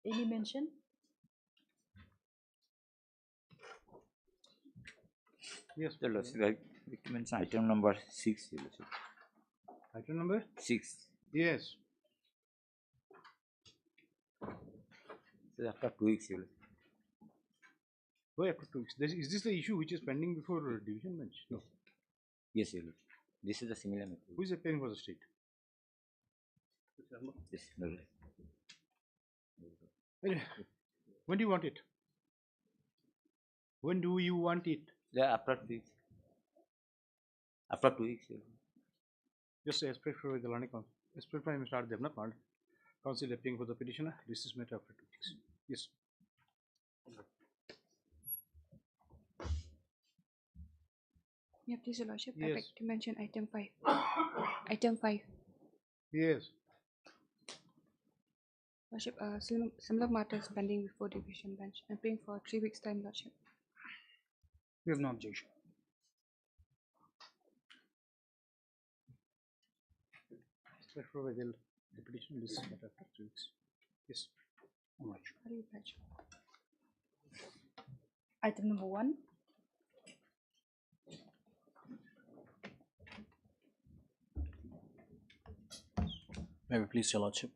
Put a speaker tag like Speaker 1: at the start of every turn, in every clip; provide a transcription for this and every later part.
Speaker 1: Any mention?
Speaker 2: Yes.
Speaker 3: Your Lordship, victim mention item number 6, Your Lordship.
Speaker 2: Item number
Speaker 3: 6.
Speaker 2: yes.
Speaker 3: So after 2 weeks, Your Lordship.
Speaker 2: Why after 2 weeks? Is this the issue which is pending before division bench? No.
Speaker 3: Yes, Your Lordship. This is a similar method.
Speaker 2: Who is appearing for the state?
Speaker 3: Yes, Your Lordship.
Speaker 2: When do you want it? When do you want it?
Speaker 3: Yeah, after 2 weeks. After 2 weeks, Your Lordship.
Speaker 2: Just as per for the Lani Council. As per Prime Minister Devnath Council appearing for the petitioner. This is matter after 2 weeks. Yes.
Speaker 1: Yeah, please, Your Lordship.
Speaker 2: Yes.
Speaker 1: I'd like to mention item 5. Item 5.
Speaker 2: Yes.
Speaker 1: Lordship, similar matters pending before division bench. I'm praying for 3 weeks' time, Lordship.
Speaker 4: We have no objection.
Speaker 2: As per for the petition. This is matter after 3 weeks. Yes.
Speaker 4: All right.
Speaker 1: How do you pledge? Item number 1.
Speaker 5: May we please, Your Lordship?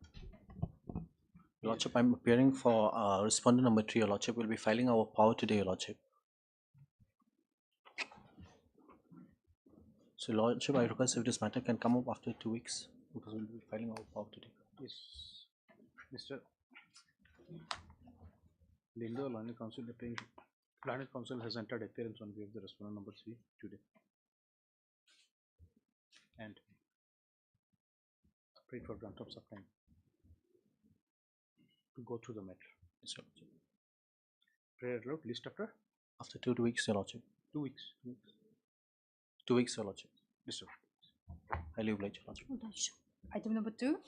Speaker 5: Your Lordship, I'm appearing for respondent number 3, Your Lordship. We'll be filing our power today, Your Lordship. So, Your Lordship, I request if this matter can come up after 2 weeks, because we'll be filing our power today.
Speaker 2: Yes. Mr. Lindo, Lani Council appearing. Lani Council has entered appearance on behalf of the respondent number 3 today. And pray for grant of some time to go through the matter.
Speaker 5: Yes, Your Lordship.
Speaker 2: Prayer aloud, list after
Speaker 5: 2 weeks, Your Lordship.
Speaker 2: 2 weeks.
Speaker 5: 2 weeks, Your Lordship.
Speaker 2: Yes, sir.
Speaker 5: Highly obliged, Your Lordship.
Speaker 1: Item number 2.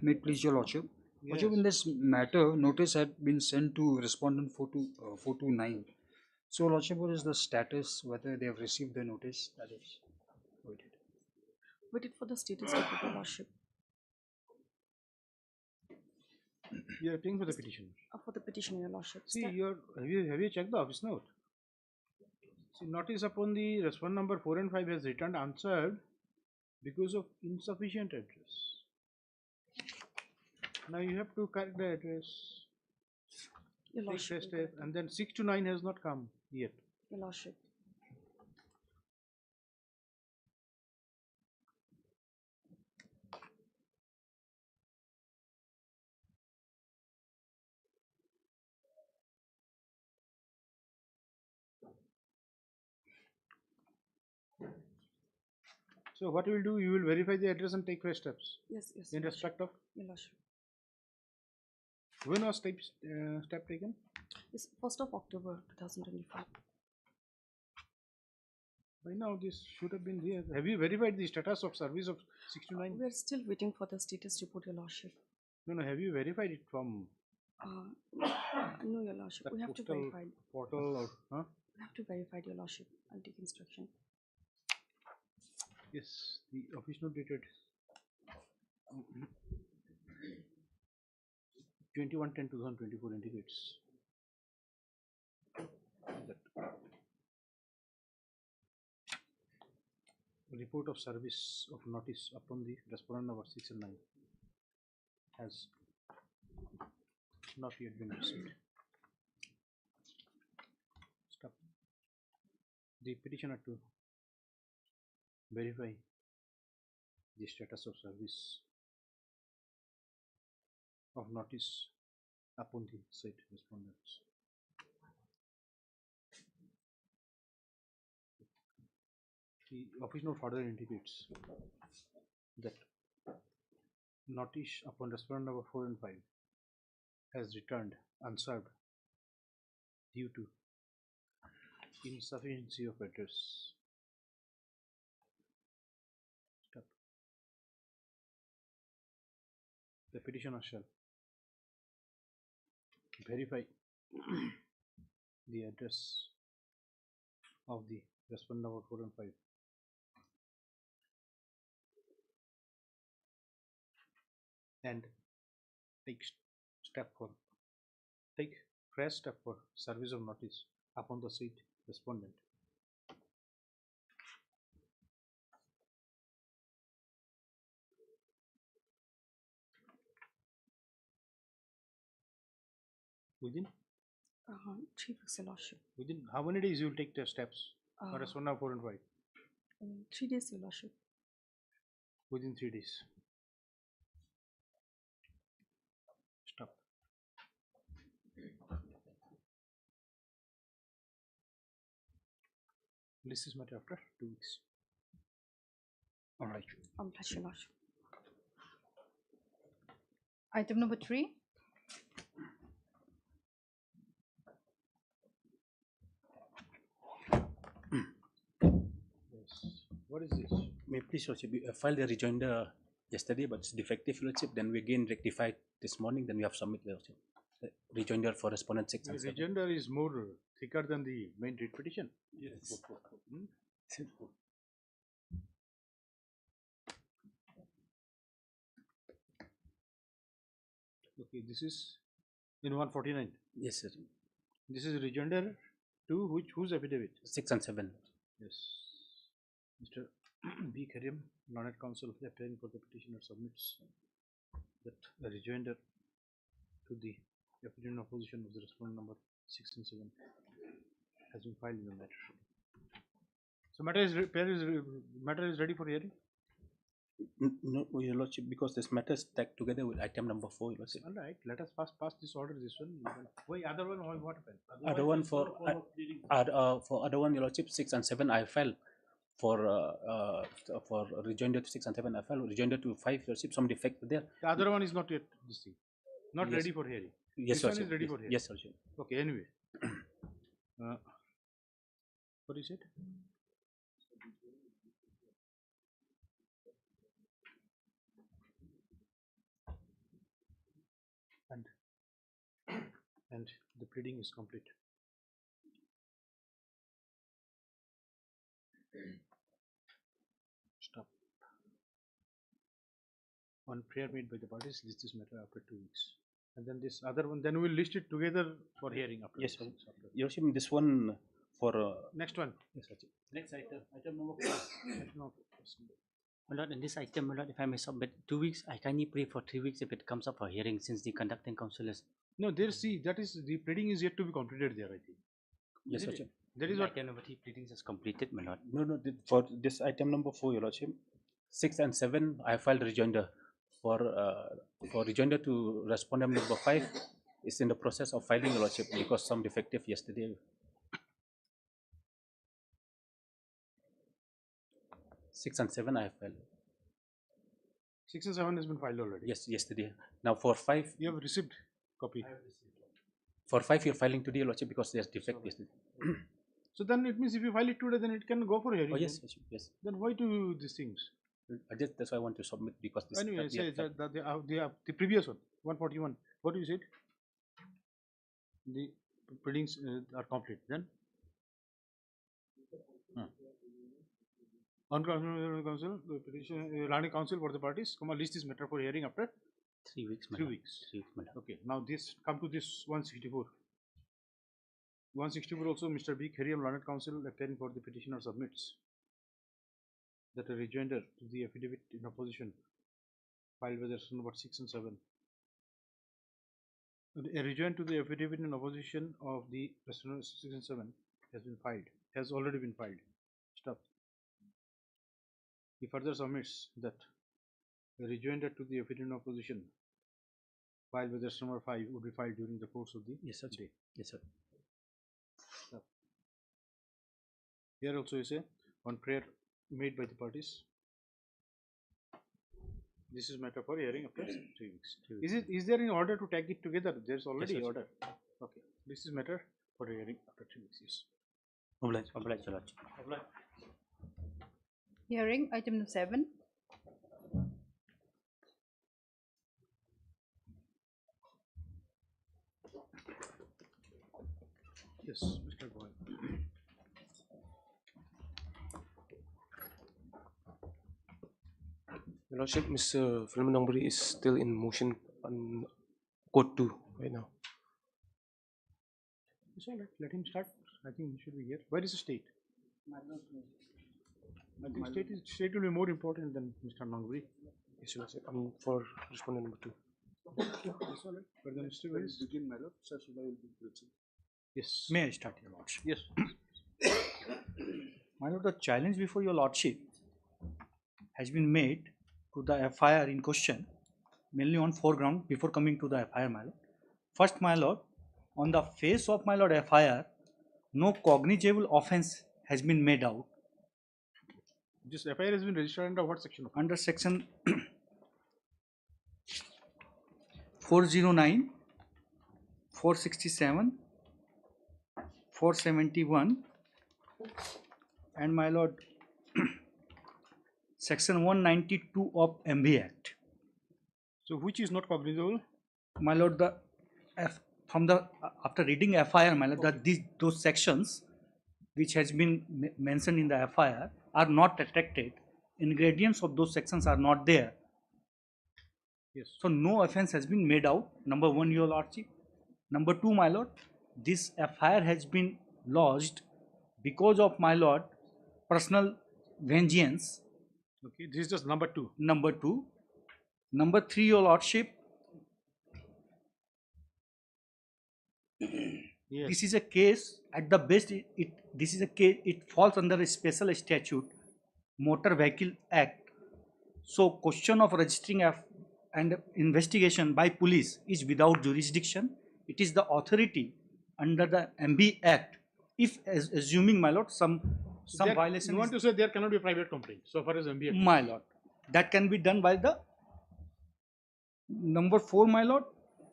Speaker 4: May it please Your Lordship. Lordship, in this matter, notice had been sent to respondent 429. So, Lordship, what is the status, whether they have received the notice? That is waited.
Speaker 1: Waited for the status report, Your Lordship.
Speaker 2: You are appearing for the petition.
Speaker 1: For the petition, Your Lordship.
Speaker 2: See, have you checked the office note? See, notice upon the respondent number 4 and 5 has returned answered because of insufficient address. Now you have to correct the address.
Speaker 1: Your
Speaker 2: Take
Speaker 1: Lordship.
Speaker 2: the step, and then 6 to 9 has not come yet.
Speaker 1: Your Lordship.
Speaker 2: So what you will do, you will verify the address and take fresh steps
Speaker 1: Yes, yes.
Speaker 2: in
Speaker 1: Your Lordship.
Speaker 2: respect of
Speaker 1: Your Lordship.
Speaker 2: when was step taken?
Speaker 1: It's 1st of October 2025.
Speaker 2: By now this should have been there. Have you verified the status of service of 6 to 9?
Speaker 1: We are still waiting for the status report, Your Lordship.
Speaker 2: No, have you verified it from
Speaker 1: No, Your Lordship.
Speaker 2: the
Speaker 1: We have to
Speaker 2: postal
Speaker 1: verify.
Speaker 2: portal or huh?
Speaker 1: We have to verify, Your Lordship. I'll take instruction.
Speaker 2: Yes, the office note dated 21/10/2024 indicates that report of service of notice upon the respondent number 6 and 9 has not yet been received. Stop. The petitioner to verify the status of service of notice upon the said respondents. The office note further indicates that notice upon respondent number 4 and 5 has returned unserved due to insufficiency of address. Stop. The petitioner shall verify the address of the respondent number 4 and 5 and take fresh step for service of notice upon the said respondent. Within
Speaker 1: 3 weeks, Your Lordship.
Speaker 2: within how many days you will take the steps? Or as 1 now 4 and 5?
Speaker 1: 3 days, Your Lordship.
Speaker 2: Within 3 days. Stop. List this matter after 2 weeks.
Speaker 4: All right.
Speaker 1: Bless Your Lordship.
Speaker 6: Item number 3.
Speaker 2: Yes. What is this?
Speaker 7: May please Lordship, we filed a rejoinder yesterday, but it's defective, Lordship. Then we again rectified this morning. Then we have submitted, Lordship, the rejoinder for respondent 6
Speaker 2: The
Speaker 7: and 7.
Speaker 2: rejoinder is more thicker than the main writ petition.
Speaker 7: Yes.
Speaker 2: Hmm? Okay, this is in 149.
Speaker 7: Yes, sir.
Speaker 2: This is rejoinder to whose affidavit?
Speaker 7: 6 and 7.
Speaker 2: Yes. Mr. B. Karim, learned counsel, appearing for the petitioner, submits that the rejoinder to the affidavit in opposition of the respondent number 6 and 7 has been filed in the matter. So matter is ready for hearing.
Speaker 7: No, Your Lordship, because this matter is tagged together with item number 4, Your Lordship.
Speaker 2: All right, let us pass this order. This one. Why other one? What happened?
Speaker 7: Other one for other one, Your Lordship, 6 and 7 I filed for rejoinder to 6 and 7 I filed. Rejoinder to 5, Your Lordship, some defect there.
Speaker 2: The other one is not yet this thing. Not
Speaker 7: Yes.
Speaker 2: ready for hearing.
Speaker 7: Yes,
Speaker 2: This one
Speaker 7: Lordship.
Speaker 2: is ready
Speaker 7: Yes,
Speaker 2: for hearing.
Speaker 7: yes, Lordship.
Speaker 2: Okay. Anyway, what is it? And the pleading is complete. Stop. On prayer made by the parties, list this matter after 2 weeks. And then this other one, then we will list it together for hearing after.
Speaker 7: Yes,
Speaker 2: this.
Speaker 7: sir. Your Lordship, this one for
Speaker 2: Next one.
Speaker 7: yes, Lordship. Next item number 4.
Speaker 2: No.
Speaker 8: My lord, in this item, my lord, if I may submit 2 weeks, I kindly pray for 3 weeks if it comes up for hearing, since the conducting counsel is.
Speaker 2: No, there, see, that is the pleading is yet to be completed there, I think.
Speaker 7: Yes,
Speaker 2: Isn't it?
Speaker 7: Lordship.
Speaker 2: That is what.
Speaker 8: Item number 3 pleadings is completed, my lord.
Speaker 7: No, for this item number 4, Your Lordship, 6 and 7, I filed rejoinder for rejoinder to respondent number 5 is in the process of filing, Your Lordship, because some defective yesterday. 6 and 7 I filed.
Speaker 2: 6 and 7 has been filed already.
Speaker 7: Yes, yesterday. Now for 5,
Speaker 2: You have received copy.
Speaker 7: for 5 you're filing today, Your Lordship, because there's defect yesterday.
Speaker 2: So then it means if you file it today, then it can go for hearing.
Speaker 7: Oh yes,
Speaker 2: then.
Speaker 7: Lordship, yes.
Speaker 2: Then why do these things?
Speaker 7: That's why I want to submit, because this.
Speaker 2: Anyway,
Speaker 7: that we
Speaker 2: say
Speaker 7: have
Speaker 2: that the previous one, 141. What you said? The pleadings are complete. Then on council, petition, learning council for the parties. Come on, list this matter for hearing after
Speaker 8: 3 weeks, my
Speaker 2: 3
Speaker 8: lord.
Speaker 2: weeks.
Speaker 8: 3 weeks, my lord.
Speaker 2: Okay, now this come to this 164. 164 also Mr. B. Kheriam, learned counsel, appearing for the petitioner, submits that a rejoinder to the affidavit in opposition filed with the number 6 and 7. A rejoinder to the affidavit in opposition of the respondent 6 and 7 has been filed, has already been filed. Stop. He further submits that a rejoinder to the affidavit in opposition filed with the number 5 would be filed during the course of the
Speaker 7: Yes, sir.
Speaker 2: day.
Speaker 7: Yes, sir.
Speaker 2: Stop. Here also you say on prayer made by the parties. This is matter for hearing after 3 weeks. Is there in order to tag it together? There is already
Speaker 7: Yes, sir.
Speaker 2: order. Okay. This is matter for hearing after 3 weeks. Yes.
Speaker 8: Oblige, your lordship.
Speaker 6: Hearing item number 7.
Speaker 2: Yes, Mr. Boy.
Speaker 9: Lordship, Mr. Philemon Nongburi is still in motion on Court 2 right now.
Speaker 2: It's all right. Let him start. I think he should be here. Where is the state? I think state will be more important than Mr. Nongburi.
Speaker 9: Yes, Your Lordship. For respondent number 2.
Speaker 2: It's all right. But then still where is? Yes.
Speaker 10: May I start, Your Lordship?
Speaker 2: Yes.
Speaker 10: My Lord, the challenge before Your Lordship has been made to the FIR in question, mainly on foreground before coming to the FIR, my Lord. First, my Lord, on the face of my Lord FIR, no cognizable offence has been made out.
Speaker 2: This FIR has been registered under what section?
Speaker 10: Under section 409, 467, 471, and my Lord, section 192 of MB Act.
Speaker 2: So which is not cognizable?
Speaker 10: My Lord, the after reading FIR, my Lord, that those sections which has been mentioned in the FIR are not detected. Ingredients of those sections are not there.
Speaker 2: Yes.
Speaker 10: So no offence has been made out. Number 1, Your Lordship. Number 2, my Lord, this FIR has been lodged because of my Lord personal vengeance.
Speaker 2: Okay, this is just number 2.
Speaker 10: Number 2. Number 3, Your Lordship.
Speaker 2: Yes.
Speaker 10: This is a case at the best. This is a case. It falls under a special statute, Motor Vehicle Act. So question of registering and investigation by police is without jurisdiction. It is the authority under the MB Act. If assuming, my Lord, some violation.
Speaker 2: You want to say there cannot be a private complaint so far as MB Act?
Speaker 10: My Lord, that can be done by the number 4, my Lord.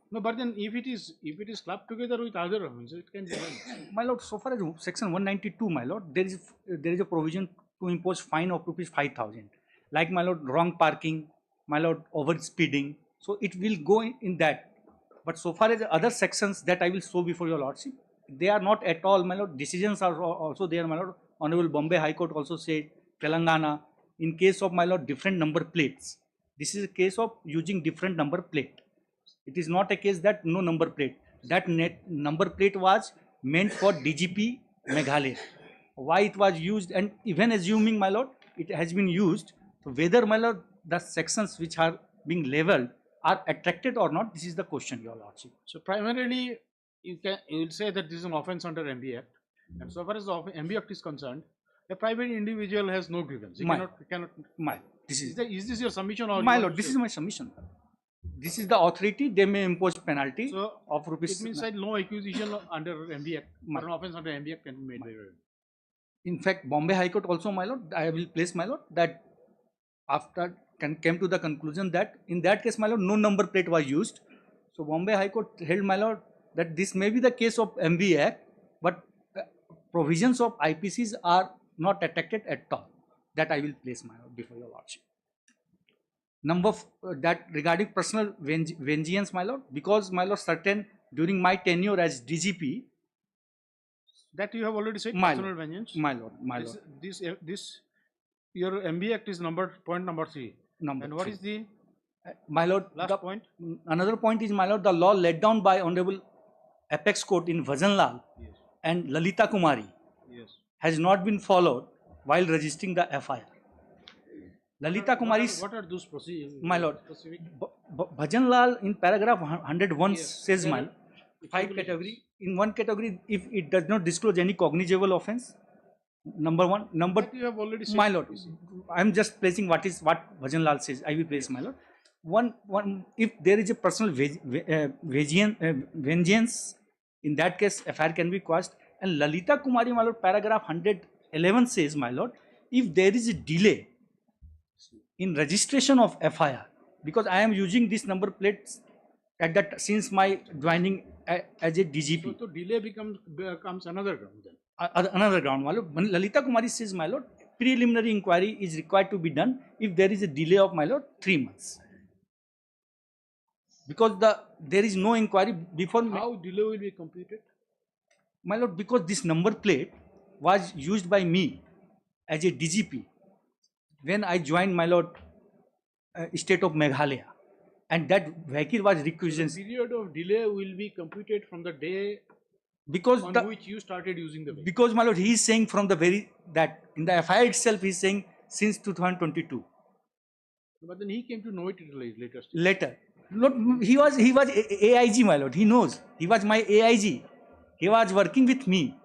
Speaker 2: No, but then if it is clubbed together with other offences, it can be done.
Speaker 10: My Lord, so far as section 192, my Lord, there is a provision to impose fine of rupees 5,000. Like, my Lord, wrong parking, my Lord, over speeding. So it will go in that. But so far as the other sections that I will show before Your Lordship, they are not at all, my Lord. Decisions are also there, my Lord. Honorable Bombay High Court also said, Telangana, in case of, my Lord, different number plates. This is a case of using different number plate. It is not a case that no number plate. That number plate was meant for DGP Meghalaya. Why it was used, and even assuming, my Lord, it has been used, so whether, my Lord, the sections which are being leveled are attracted or not, this is the question, Your Lordship.
Speaker 2: So primarily, you will say that this is an offence under MB Act, and so far as the MB Act is concerned, a private individual has no grievance. He cannot. Is this your submission or?
Speaker 10: My Lord, this is my submission. This is the authority. They may impose penalty of rupees.
Speaker 2: It means that no accusation under MB Act or an offence under MB Act can be made.
Speaker 10: In fact, Bombay High Court also, my Lord, I will place, my Lord, that after came to the conclusion that in that case, my Lord, no number plate was used. So Bombay High Court held, my Lord, that this may be the case of MB Act, but provisions of IPCs are not detected at all. That I will place, my Lord, before Your Lordship. Number that regarding personal vengeance, my Lord, because, my Lord, certain during my tenure as DGP.
Speaker 2: That you have already said,
Speaker 10: my
Speaker 2: personal
Speaker 10: Lord,
Speaker 2: vengeance.
Speaker 10: My Lord, my
Speaker 2: this,
Speaker 10: Lord.
Speaker 2: This your MB Act is point number 3. And what is the
Speaker 10: my Lord,
Speaker 2: last point?
Speaker 10: Another point is, my Lord, the law laid down by Honorable Apex Court in Bhajanlal and Lalita Kumari has not been followed while registering the FIR. Lalita Kumari.
Speaker 2: What are those procedures?
Speaker 10: My Lord, Bhajanlal in paragraph 101 says, my Lord, 5 category. In one category, if it does not disclose any cognizable offence, number 1. Number
Speaker 2: that you have already said,
Speaker 10: my Lord, I am just placing what Bhajanlal says. I will place, my Lord. One, if there is a personal vengeance, in that case, FIR can be quashed. And Lalita Kumari, my Lord, paragraph 111 says, my Lord, if there is a delay in registration of FIR, because I am using this number plates at that since my joining as a DGP.
Speaker 2: So delay becomes another ground then.
Speaker 10: Another ground, my Lord. Lalita Kumari says, my Lord, preliminary inquiry is required to be done if there is a delay of, my Lord, 3 months. Because there is no inquiry before.
Speaker 2: How delay will be completed?
Speaker 10: My Lord, because this number plate was used by me as a DGP when I joined, my Lord, state of Meghalaya, and that vehicle was requisitioned
Speaker 2: Period of delay will be computed from the day
Speaker 10: because
Speaker 2: on
Speaker 10: the,
Speaker 2: which you started using the vehicle.
Speaker 10: because my lord, he is saying from the very that in the FIR itself he is saying since 2022.
Speaker 2: But then he came to know it at a later stage.
Speaker 10: Later, not he was AIG, my lord. He knows he was my AIG. He was working with me,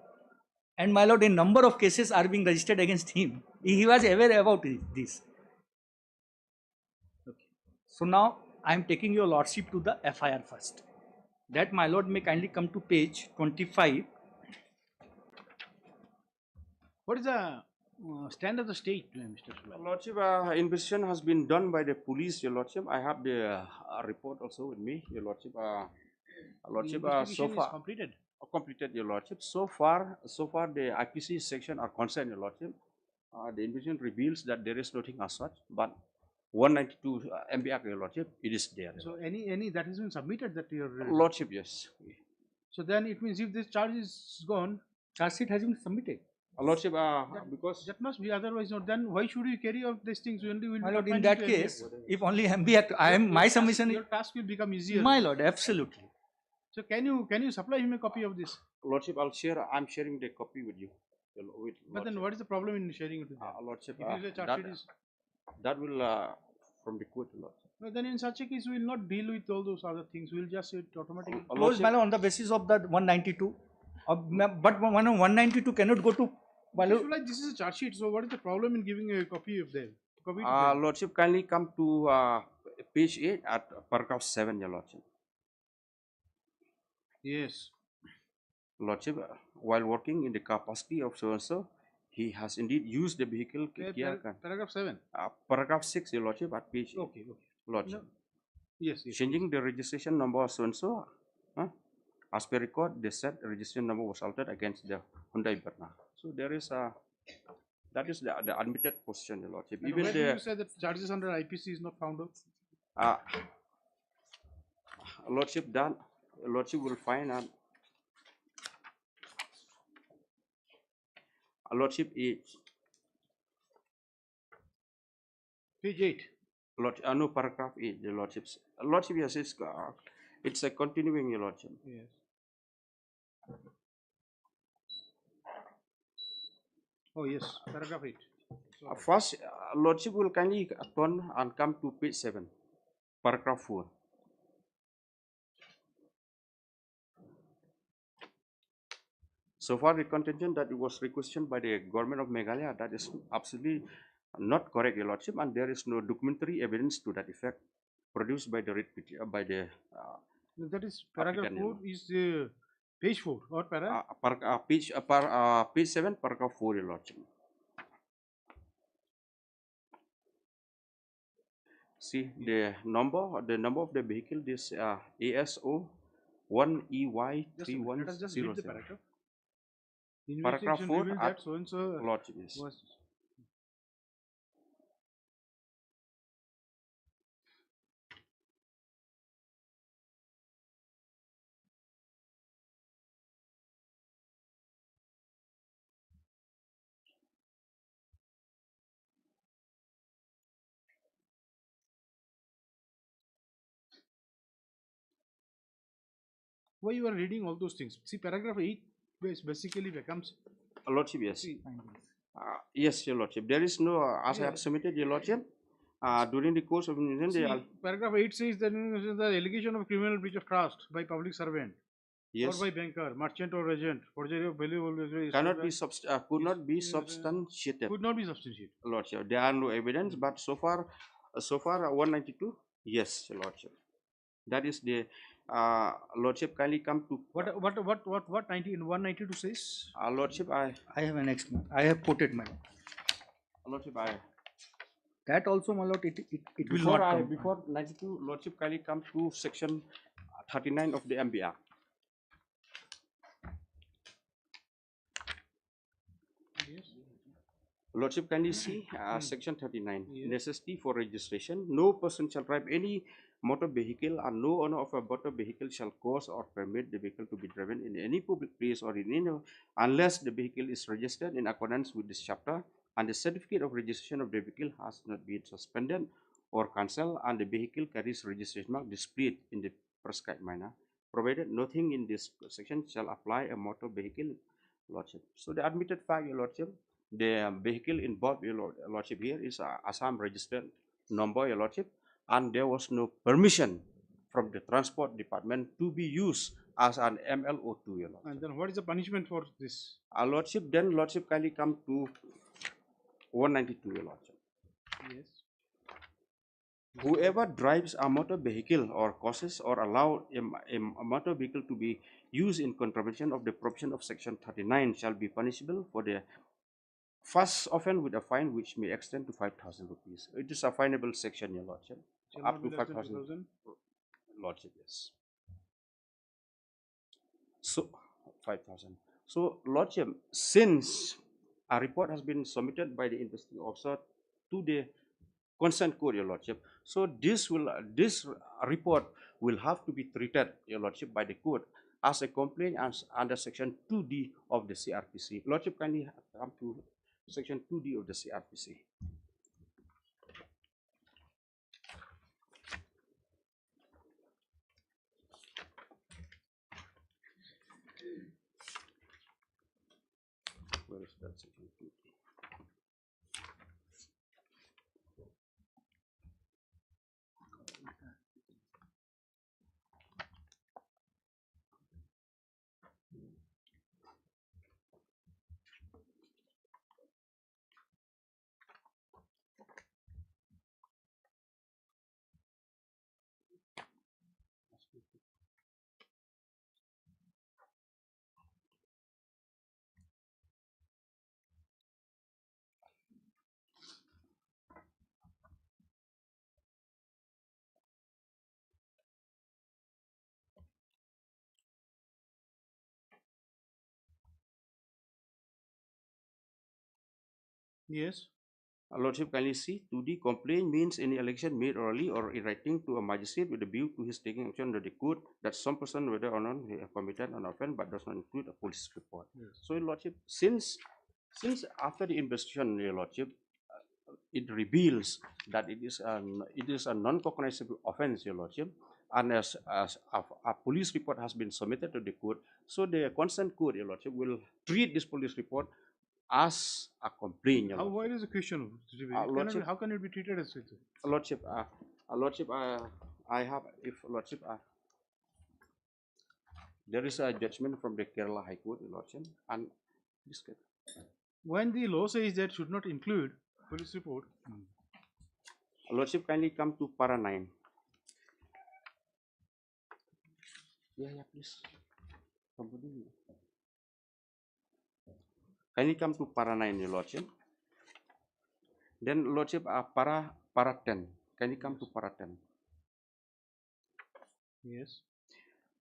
Speaker 10: and my lord, a number of cases are being registered against him. He was aware about this.
Speaker 2: Okay.
Speaker 10: So now I am taking your lordship to the FIR first. That my lord may kindly come to page 25.
Speaker 2: What is the stand of the state, Mr. Sulai?
Speaker 11: Lordship, investigation has been done by the police, Your Lordship. I have the report also with me, Your Lordship. Lordship,
Speaker 2: The investigation
Speaker 11: so far
Speaker 2: is completed.
Speaker 11: completed, Your Lordship. So far the IPC section are concerned, Your Lordship. The investigation reveals that there is nothing as such, but 192 MB Act, Your Lordship, it is there.
Speaker 2: So any that has been submitted that your
Speaker 11: Lordship, yes.
Speaker 2: So then it means if this charge is gone,
Speaker 10: Charge sheet has been submitted.
Speaker 11: Lordship, because
Speaker 2: that must be, otherwise not. Then why should you carry out these things? Only will
Speaker 10: My
Speaker 2: be
Speaker 10: lord, in
Speaker 2: confined
Speaker 10: that
Speaker 2: to
Speaker 10: case,
Speaker 2: MBA.
Speaker 10: if only MB Act, I am my submission is
Speaker 2: Your task will become easier.
Speaker 10: my lord, absolutely.
Speaker 2: So can you supply him a copy of this?
Speaker 11: Lordship, I'm sharing the copy with you. With
Speaker 2: But then what is the problem in sharing it with them?
Speaker 11: Lordship,
Speaker 2: If you say charge sheet is
Speaker 11: that will from the court, Lordship.
Speaker 2: no, then in such a case we will not deal with all those other things. We will just say it automatically.
Speaker 10: Close, my lord, on the basis of that 192. But 192 cannot go to my lord.
Speaker 2: Like this is a charge sheet. So what is the problem in giving a copy of them? Copy to them?
Speaker 11: Lordship, kindly come to page 8 at paragraph 7, Your Lordship.
Speaker 2: Yes.
Speaker 11: Lordship, while working in the capacity of so-and-so, he has indeed used the vehicle.
Speaker 2: Paragraph 7.
Speaker 11: Paragraph 6, Your Lordship, at page 8.
Speaker 2: Okay.
Speaker 11: Lordship.
Speaker 2: No. Yes.
Speaker 11: Changing the registration number of so-and-so, as per record, the said registration number was altered against the Hyundai Verna. So there is that is the admitted position, Your Lordship.
Speaker 2: And
Speaker 11: Even
Speaker 2: where do
Speaker 11: the
Speaker 2: you say that charges under IPC is not found out?
Speaker 11: Lordship, that Lordship will find out. Lordship is
Speaker 2: Page 8.
Speaker 11: Lord, no, paragraph 8, the Lordship's. Lordship, yes, it's a continuing, Your Lordship.
Speaker 2: Yes. Oh yes, paragraph 8.
Speaker 11: First, Lordship will kindly turn and come to page 7, paragraph 4. So far, the contention that it was requested by the government of Meghalaya, that is absolutely not correct, Your Lordship, and there is no documentary evidence to that effect produced by the
Speaker 2: that is paragraph 4 is page 4 or para?
Speaker 11: Page 7, paragraph 4, Your Lordship. See the number of the vehicle, this ASO 1EY3100.
Speaker 2: Let us just read the paragraph.
Speaker 11: Paragraph 4
Speaker 2: that so and so
Speaker 11: Lordship, yes.
Speaker 2: was why you are reading all those things. See, paragraph 8 basically becomes
Speaker 11: Lordship, yes. Yes, Your Lordship. There is no, as I have submitted, Your Lordship, during the course of
Speaker 2: paragraph 8 says that the allegation of criminal breach of trust by public servant
Speaker 11: yes,
Speaker 2: or by banker, merchant or agent, forgery of value
Speaker 11: cannot be could not be substantiated.
Speaker 2: Could not be substantiated.
Speaker 11: Lordship, there are no evidence, but so far 192, yes, Your Lordship. That is the Lordship, kindly come to
Speaker 2: what 192 says?
Speaker 11: Lordship,
Speaker 10: I have an next one. I have quoted my lord.
Speaker 11: Lordship,
Speaker 10: That also, my lord, it will
Speaker 11: before
Speaker 10: not come.
Speaker 11: before 92, Lordship, kindly come to section 39 of the MB Act.
Speaker 2: Yes.
Speaker 11: Lordship, kindly see section 39. Yes. Necessity for registration. No person shall drive any motor vehicle, and no owner of a motor vehicle shall cause or permit the vehicle to be driven in any public place or in any, unless the vehicle is registered in accordance with this chapter and the certificate of registration of the vehicle has not been suspended or cancel, and the vehicle carries registration mark displayed in the prescribed manner, provided nothing in this section shall apply a motor vehicle, Lordship. So the admitted fact, Your Lordship, the vehicle involved, Your Lordship, here is a Assam registered number, Your Lordship, and there was no permission from the transport department to be used as an MLO2, Your Lordship.
Speaker 2: And then what is the punishment for this?
Speaker 11: Lordship, then Lordship kindly come to 192, Your Lordship.
Speaker 2: Yes.
Speaker 11: Whoever drives a motor vehicle or causes or allow a motor vehicle to be used in contravention of the provision of section 39 shall be punishable for the first offence with a fine which may extend to 5,000 rupees. It is a finable section, Your Lordship.
Speaker 2: Shall
Speaker 11: Up
Speaker 2: not
Speaker 11: to
Speaker 2: be less than
Speaker 11: 5,000.
Speaker 2: 2,000?
Speaker 11: Lordship, yes. So 5,000. So Lordship, since a report has been submitted by the investigating officer to the consent court, Your Lordship, so this report will have to be treated, Your Lordship, by the court as a complaint as under section 2D of the CRPC. Lordship, kindly come to section 2D of the CRPC. Where is that section 2D?
Speaker 2: Yes.
Speaker 11: Lordship, kindly see, 2D complaint means any allegation made orally or in writing to a magistrate with a view to his taking action under the code that some person, whether or not he have committed an offence, but does not include a police report.
Speaker 2: Yes.
Speaker 11: So, Your Lordship, since after the investigation, Your Lordship, it reveals that it is a non-cognizable offence, Your Lordship, and as a police report has been submitted to the court, so the consent court, Your Lordship, will treat this police report as a complaint, Your Lordship.
Speaker 2: Why is the question?
Speaker 11: Lordship,
Speaker 2: how can it be treated as such?
Speaker 11: Lordship, Lordship, I have, if Lordship, there is a judgment from the Kerala High Court, Lordship, and this case.
Speaker 2: When the law says that should not include police report.
Speaker 11: Lordship, kindly come to para 9. Yeah, please. Somebody. Kindly come to para 9, Your Lordship. Then Lordship, para 10. Kindly come to para 10.
Speaker 2: Yes.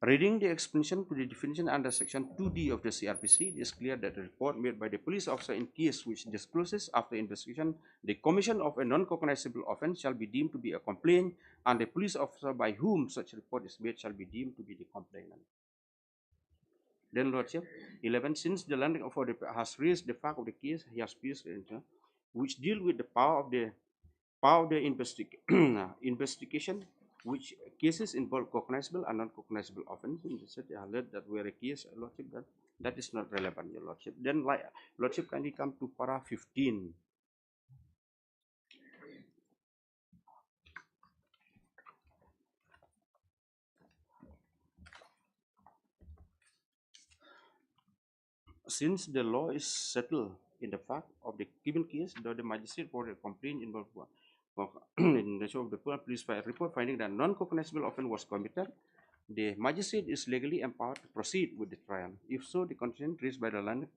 Speaker 11: Reading the explanation to the definition under section 2D of the CRPC, it is clear that the report made by the police officer in case which discloses after investigation the commission of a non-cognizable offence shall be deemed to be a complaint, and the police officer by whom such report is made shall be deemed to be the complainant. Then Lordship, 11, since the landing authority has raised the fact of the case, he has placed which deal with the power of the investigation, which cases involve cognizable and non-cognizable offence. In the set alert that where a case, Lordship, that is not relevant, Your Lordship. Then, Lordship, kindly come to para 15. Since the law is settled in the fact of the given case, the magistrate for a complaint involved in the show of the police report finding that non-cognizable offence was committed, the magistrate is legally empowered to proceed with the trial. If so, the condition raised by the land,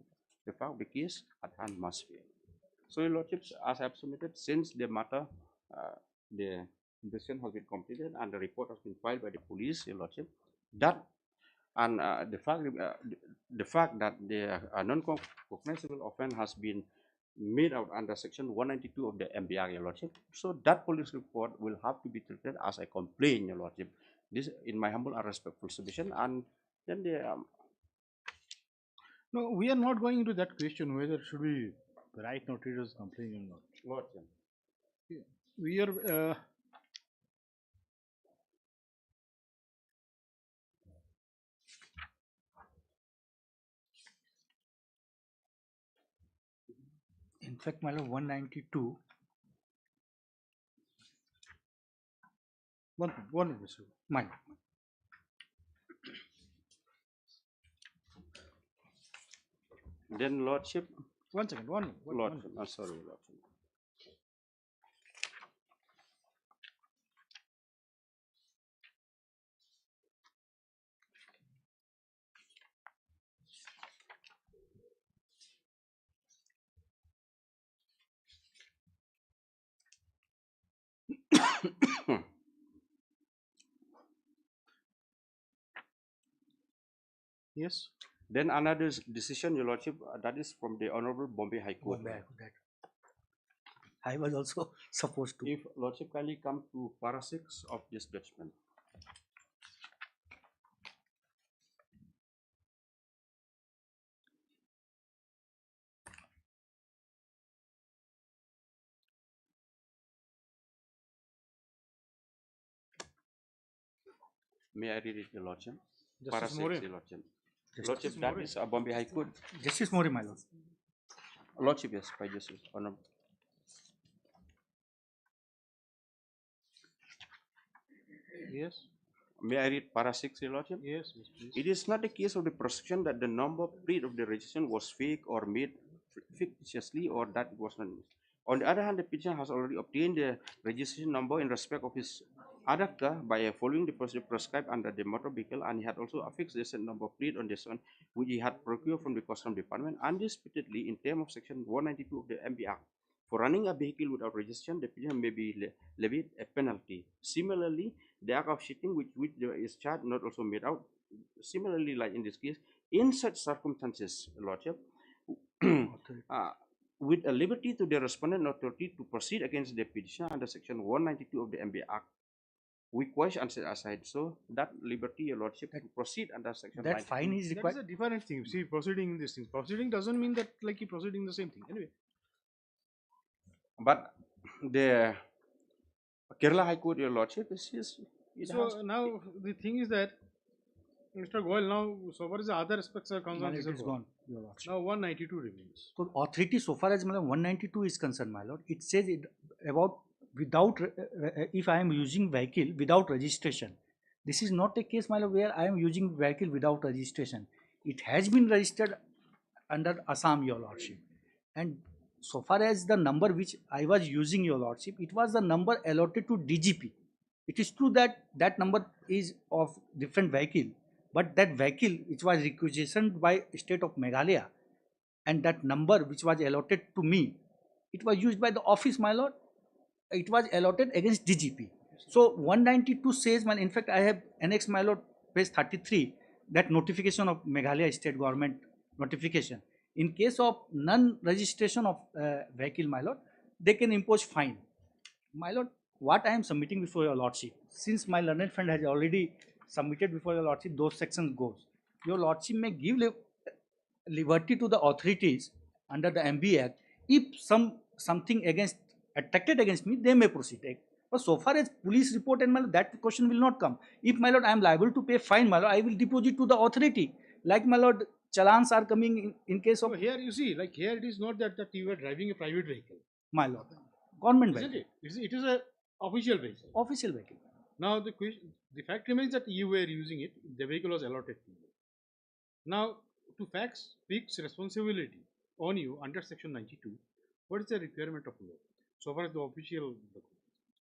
Speaker 11: the fact of the case at hand must be. So, Your Lordships, as I have submitted, since the matter, the investigation has been completed and the report has been filed by the police, Your Lordship, that and the fact that the non-cognizable offence has been made out under section 192 of the MBR, Your Lordship. So that police report will have to be treated as a complaint, Your Lordship. This, in my humble and respectful submission, and then the
Speaker 2: no, we are not going into that question whether should we write notice complaint or not.
Speaker 11: Lordship.
Speaker 2: We are
Speaker 10: In fact, my lord, 192.
Speaker 2: One minute, Mr.
Speaker 10: My lord.
Speaker 11: Then Lordship,
Speaker 2: One second,
Speaker 11: Lordship, sorry, Lordship.
Speaker 2: Yes.
Speaker 11: Then another decision, Your Lordship, that is from the Honorable Bombay High Court.
Speaker 10: I was also supposed to.
Speaker 11: If Lordship kindly come to para 6 of this judgment. May I read it, Your Lordship? Para 6, Your Lordship. Lordship, that is Bombay High Court.
Speaker 10: Justice Mori, my lord.
Speaker 11: Lordship, yes, by Justice. Honorable.
Speaker 2: Yes.
Speaker 11: May I read para 6, Your Lordship?
Speaker 2: Yes, yes, please.
Speaker 11: It is not the case of the prosecution that the number plate of the registration was fake or made fictitiously, or that it was not. On the other hand, the petitioner has already obtained the registration number in respect of his other car by following the procedure prescribed under the motor vehicle, and he had also affixed the said number plate on this one, which he had procured from the Customs Department, undisputedly in terms of Section 192 of the MB Act. For running a vehicle without registration, the petitioner may be levied a penalty. Similarly, the act of cheating which is charged not also made out. Similarly, like in this case, in such circumstances, Lordship, with a liberty to the respondent authority to proceed against the petitioner under Section 192 of the MB Act, we question and set aside. So that liberty, Your Lordship, to proceed under Section
Speaker 10: That
Speaker 11: 92.
Speaker 10: fine is
Speaker 2: That
Speaker 10: required.
Speaker 2: is a different thing. See, proceeding in this thing. Proceeding doesn't mean that like you proceeding the same thing. Anyway.
Speaker 11: But the Kerala High Court, Your Lordship,
Speaker 2: So now the thing is that Mr. Goyal, now so far as the other aspects are concerned,
Speaker 10: It is gone, your lordship.
Speaker 2: now 192 remains.
Speaker 10: So authority, so far as my lord, 192 is concerned, my lord, it says it about without if I am using vehicle without registration. This is not a case, my lord, where I am using vehicle without registration. It has been registered under Assam, your lordship, and so far as the number which I was using, your lordship, it was the number allotted to DGP. It is true that that number is of different vehicle, but that vehicle which was requisitioned by state of Meghalaya, and that number which was allotted to me, it was used by the office, my lord. It was allotted against DGP. So 192 says, in fact, I have annexed, my lord, page 33, that notification of Meghalaya state government notification. In case of non-registration of vehicle, my lord, they can impose fine. My lord, what I am submitting before your lordship, since my learned friend has already submitted before your lordship, those sections goes. Your lordship may give liberty to the authorities under the MB Act. If something against attracted against me, they may proceed. But so far as police report and my lord, that question will not come. If my lord, I am liable to pay fine, my lord, I will deposit to the authority. Like my lord, challans are coming in case of.
Speaker 2: So here you see, like here it is not that you are driving a private vehicle.
Speaker 10: My lord, government
Speaker 2: Isn't
Speaker 10: vehicle.
Speaker 2: it? It is a official vehicle.
Speaker 10: Official vehicle.
Speaker 2: Now the fact remains that you were using it. The vehicle was allotted to you. Now to fix responsibility on you under Section 92, what is the requirement of law? So far as the official.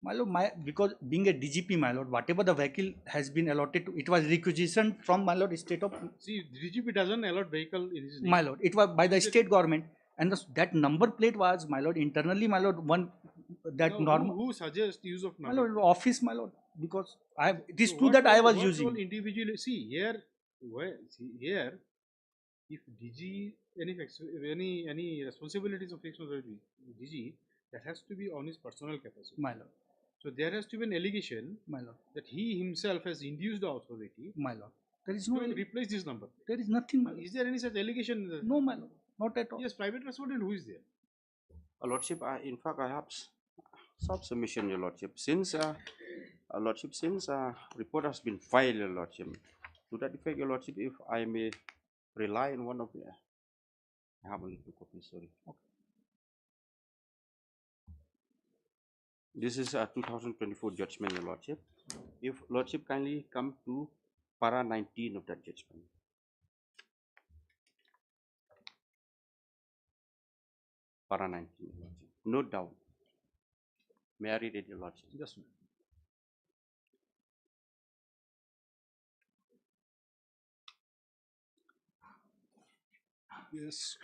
Speaker 10: My lord, because being a DGP, my lord, whatever the vehicle has been allotted to, it was requisitioned from my lord state of.
Speaker 2: See, DGP doesn't allot vehicle in his name.
Speaker 10: My lord, it was by the state government, and that number plate was, my lord, internally, my lord, one that
Speaker 2: now,
Speaker 10: normal.
Speaker 2: Who suggests use of
Speaker 10: My
Speaker 2: number?
Speaker 10: lord, office, my lord, because it is
Speaker 2: So
Speaker 10: true
Speaker 2: what
Speaker 10: that I
Speaker 2: role-
Speaker 10: was
Speaker 2: what
Speaker 10: using.
Speaker 2: role individually, see here, if DG any responsibilities of DG, that has to be on his personal capacity.
Speaker 10: My lord,
Speaker 2: So there has to be an allegation
Speaker 10: my lord,
Speaker 2: that he himself has induced the authority
Speaker 10: my lord. There is no.
Speaker 2: to replace this number.
Speaker 10: There is nothing. My lord.
Speaker 2: Is there any such allegation?
Speaker 10: No, my lord, not at all.
Speaker 2: Yes, private respondent, who is there?
Speaker 11: Lordship, in fact, I have some submission, Your Lordship. Since report has been filed, Your Lordship, to that effect, Your Lordship, if I may rely on one of the, I have only 2 copies, sorry. Okay. This is a 2024 judgment, Your Lordship. If Lordship kindly come to para 19 of that judgment. Para 19, Your Lordship. No doubt. May I read it, Your Lordship?
Speaker 2: Just yes.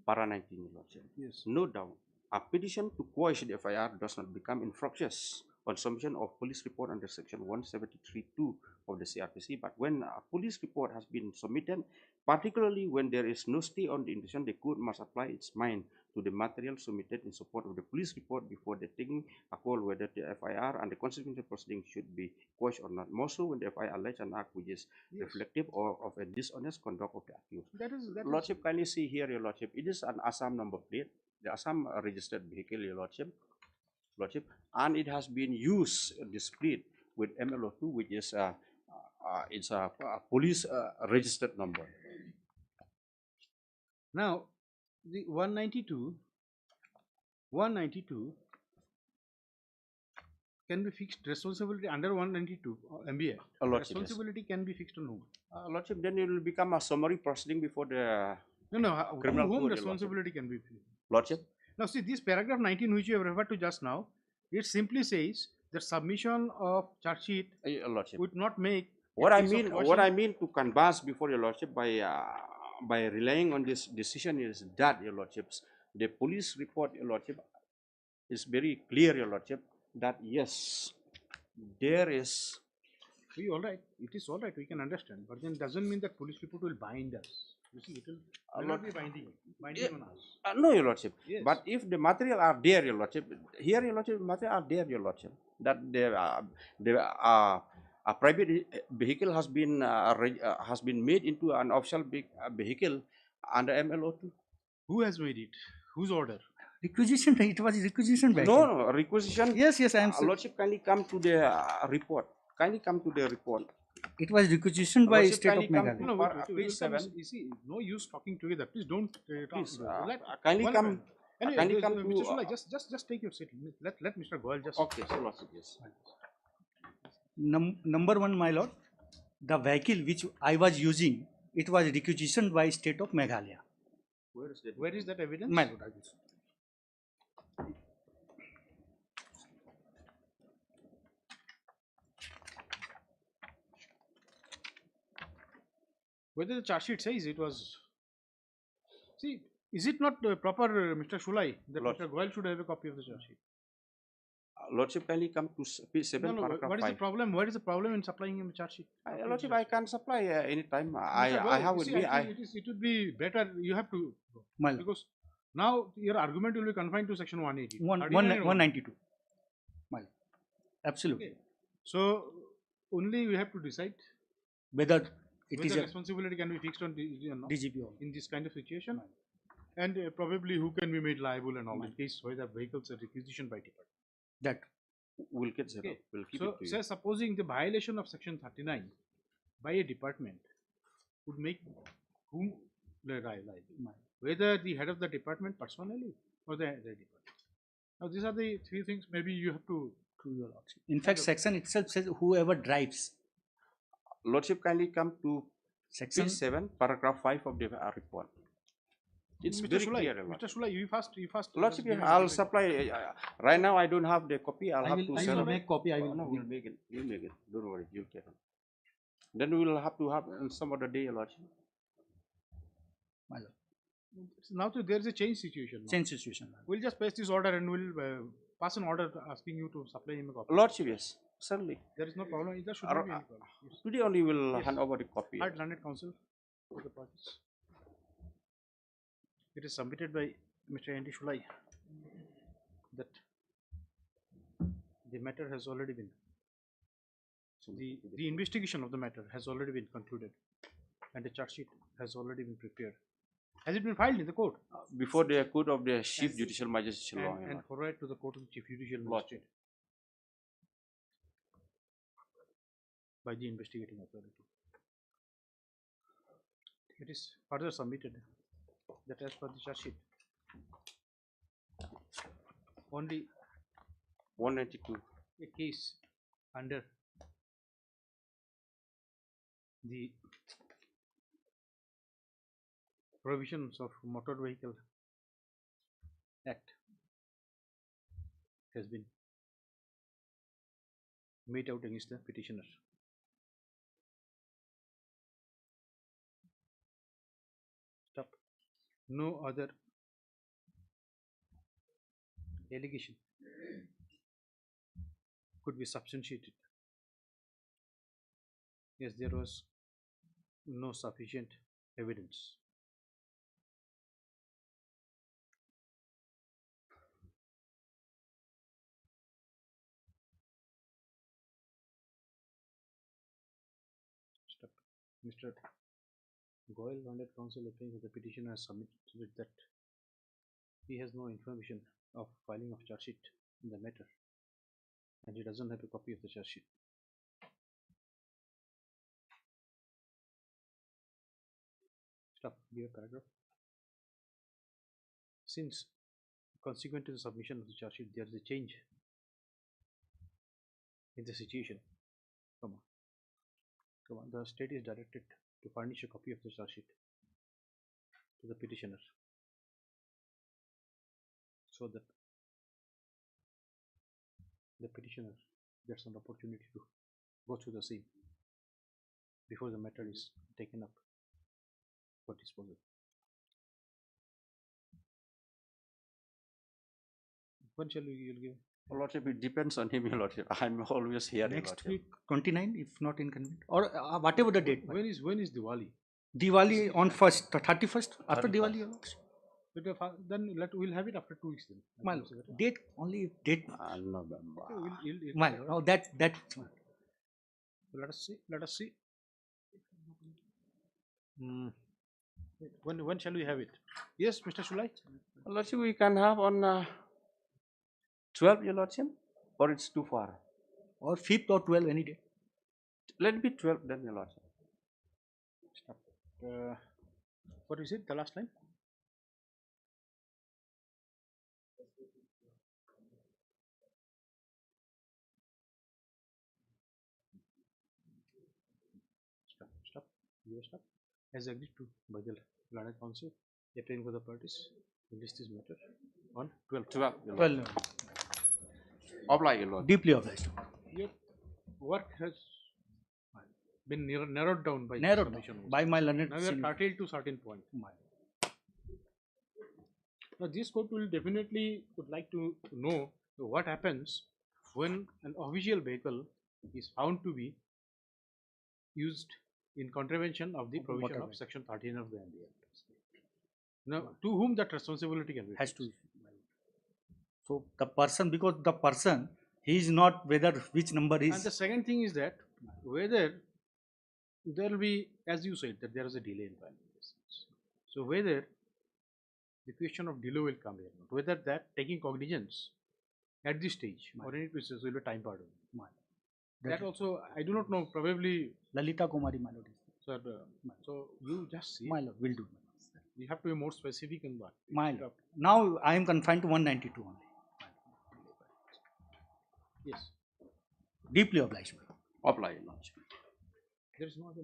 Speaker 11: Para 19, Your Lordship.
Speaker 2: Yes.
Speaker 11: No doubt, a petition to quash the FIR does not become infructuous on submission of police report under section 173(2) of the CRPC, but when a police report has been submitted, particularly when there is no stay on the intention, the court must apply its mind to the material submitted in support of the police report before they taking a call whether the FIR and the consequential proceedings should be quashed or not. More so when the FIR alleges an act which is reflective of a dishonest conduct of the accused.
Speaker 2: That
Speaker 11: Lordship, kindly see here, Your Lordship. It is an Assam number plate, the Assam registered vehicle, Your Lordship. And it has been used, displayed with MLO2, which is it's a police registered number.
Speaker 2: Now, the 192 can be fixed responsibility under 192 MBA.
Speaker 11: Lordship,
Speaker 2: Responsibility can be fixed on whom?
Speaker 11: Lordship, then it will become a summary proceeding before the criminal
Speaker 2: whom
Speaker 11: court,
Speaker 2: responsibility can be fixed?
Speaker 11: Lordship.
Speaker 2: Now, see, this paragraph 19, which you have referred to just now, it simply says that submission of charge sheet
Speaker 11: Lordship
Speaker 2: would not make
Speaker 11: what I mean to canvass before Your Lordship by relying on this decision is that, Your Lordships, the police report, Your Lordship, is very clear, Your Lordship, that yes, there is.
Speaker 2: See, all right, it is all right, we can understand, but then doesn't mean that police report will bind us. You see, it will not be binding on us.
Speaker 11: No, Your Lordship.
Speaker 2: Yes.
Speaker 11: But if the material are there, Your Lordship, here, Your Lordship, material are there, Your Lordship, that a private vehicle has been made into an official vehicle under MLO2.
Speaker 2: Who has made it? Whose order?
Speaker 10: Requisition, it was requisition back.
Speaker 11: No, requisition.
Speaker 10: Yes, I am.
Speaker 11: Lordship, kindly come to the report. Kindly come to the report.
Speaker 10: It was requisitioned by State of Meghalaya.
Speaker 2: No, page 7. You see, no use talking together. Please don't
Speaker 11: Please,
Speaker 2: talk.
Speaker 11: kindly come.
Speaker 2: Anyway,
Speaker 11: kindly come
Speaker 2: Mr.
Speaker 11: to.
Speaker 2: Shulai, just take your seat. Let Mr. Goyal just.
Speaker 11: Okay, so Lordship, yes.
Speaker 10: Number one, my lord, the vehicle which I was using, it was requisitioned by State of Meghalaya.
Speaker 2: Where is that evidence?
Speaker 10: My lord, I will.
Speaker 2: Whether the charge sheet says it was. See, is it not proper, Mr. Shulai, that Mr. Goyal should have a copy of the charge sheet?
Speaker 11: Lordship, kindly come to page 7, paragraph
Speaker 2: what is
Speaker 11: 5.
Speaker 2: the problem? What is the problem in supplying him a charge sheet?
Speaker 11: Lordship, I can supply anytime.
Speaker 2: Mr.
Speaker 11: I
Speaker 2: Goyal,
Speaker 11: have
Speaker 2: you
Speaker 11: with
Speaker 2: see,
Speaker 11: me.
Speaker 2: I think it would be better. You have to.
Speaker 10: My lord.
Speaker 2: Because now your argument will be confined to section 180.
Speaker 10: 192. My lord. Absolutely.
Speaker 2: Okay. So only we have to decide
Speaker 10: Whether it
Speaker 2: whether
Speaker 10: is a
Speaker 2: responsibility can be fixed on DGP or not
Speaker 10: DGP or
Speaker 2: in this kind of situation, and probably who can be made liable and all in case where the vehicles are requisitioned by department.
Speaker 10: that.
Speaker 11: We'll get zero.
Speaker 2: Okay.
Speaker 11: We'll keep
Speaker 2: So,
Speaker 11: it to
Speaker 2: say
Speaker 11: you.
Speaker 2: supposing the violation of section 39 by a department would make whom liable, whether the head of the department personally or the department. Now, these are the three things. Maybe you have to.
Speaker 10: Your lordship. In fact, section itself says whoever drives.
Speaker 11: Lordship, kindly come to
Speaker 10: Section
Speaker 11: page 7, paragraph 5 of the report. It's
Speaker 2: Mr.
Speaker 11: very
Speaker 2: Shulai,
Speaker 11: clear.
Speaker 2: Mr. Shulai, you first.
Speaker 11: Lordship,
Speaker 2: just give
Speaker 11: I'll
Speaker 2: me the-
Speaker 11: supply. Right now, I don't have the copy. I'll have to
Speaker 10: I
Speaker 11: sell
Speaker 10: will
Speaker 11: it.
Speaker 10: make copy. I will.
Speaker 11: No, we'll make it. We'll make it. Don't worry. You'll get it. Then we'll have to have some other day, Lordship.
Speaker 10: My lord.
Speaker 2: Now there is a change situation. Now.
Speaker 10: Change situation.
Speaker 2: We'll just paste this order and we'll pass an order asking you to supply him a copy.
Speaker 11: Lordship, yes, certainly.
Speaker 2: There is no problem. There should not be any problem. Yes.
Speaker 11: Today only we'll
Speaker 2: Yes.
Speaker 11: hand over the copy.
Speaker 2: Heart Learned Counsel for the process. It is submitted by Mr. Andy Shulai that the matter has already been, the investigation of the matter has already been concluded and the charge sheet has already been prepared. Has it been filed in the court?
Speaker 11: Before the court of the Chief Judicial Magistrate Law.
Speaker 2: And forwarded to the court of the Chief Judicial
Speaker 11: Lordship.
Speaker 2: Magistrate by the investigating authority. It is further submitted that as per the charge sheet, only
Speaker 11: 192.
Speaker 2: A case under the provisions of Motor Vehicle Act has been made out against the petitioner. Stop. No other allegation could be substantiated, as there was no sufficient evidence. Stop. Mr. Goyal, Learned Counsel, appearing with the petitioner, has submitted that he has no information of filing of charge sheet in the matter, and he doesn't have a copy of the charge sheet. Stop. Give a paragraph. Since consequent to the submission of the charge sheet, there is a change in the situation, the state is directed to furnish a copy of the charge sheet to the petitioner, so that the petitioner gets an opportunity to go through the same before the matter is taken up for disposal. When shall you give?
Speaker 11: Your Lordship, it depends on him, Your Lordship. I'm always here.
Speaker 10: Next week, 29, if not inconvenient, or whatever the date.
Speaker 2: When is Diwali?
Speaker 10: Diwali on 1st, 31st, after
Speaker 11: 31st.
Speaker 10: Diwali, Your Lordship.
Speaker 2: But then we'll have it after 2 weeks then.
Speaker 10: My lord, date only date.
Speaker 11: November.
Speaker 10: My lord, oh, that.
Speaker 2: Let us see. When shall we have it? Yes, Mr. Shulai.
Speaker 11: Your Lordship, we can have on 12, Your Lordship, or it's too far.
Speaker 10: Or 5th or 12, any day.
Speaker 11: Let it be 12 then, Your Lordship.
Speaker 2: Stop. What is it? The last line? Stop. You stop. As agreed to by the Learned Counsel, appearing for the parties, to list this matter on 12.
Speaker 11: 12.
Speaker 10: 12.
Speaker 11: Apply, Your Lord.
Speaker 10: Deeply obliged.
Speaker 2: Your work has been narrowed down by
Speaker 10: Narrowed
Speaker 2: submission.
Speaker 10: by my learned.
Speaker 2: Now we are curtailed to certain point. Now this court will definitely would like to know what happens when an official vehicle is found to be used in contravention of the provision of section 13 of the NDA. Now, to whom that responsibility can be
Speaker 10: Has to. So the person, because the person, he is not whether which number is.
Speaker 2: And the second thing is that whether there will be, as you said, that there is a delay in filing this. So whether the question of delay will come here, whether that taking cognizance at this stage or any process will be time pardon. That also, I do not know, probably
Speaker 10: Lalita Kumari, my lord.
Speaker 2: Sir, so you just see.
Speaker 10: My lord, will do.
Speaker 2: You have to be more specific in that.
Speaker 10: My lord. Now I am confined to 192 only.
Speaker 2: Yes.
Speaker 10: Deeply obliged.
Speaker 11: Apply, Your Lordship.
Speaker 2: There is no other.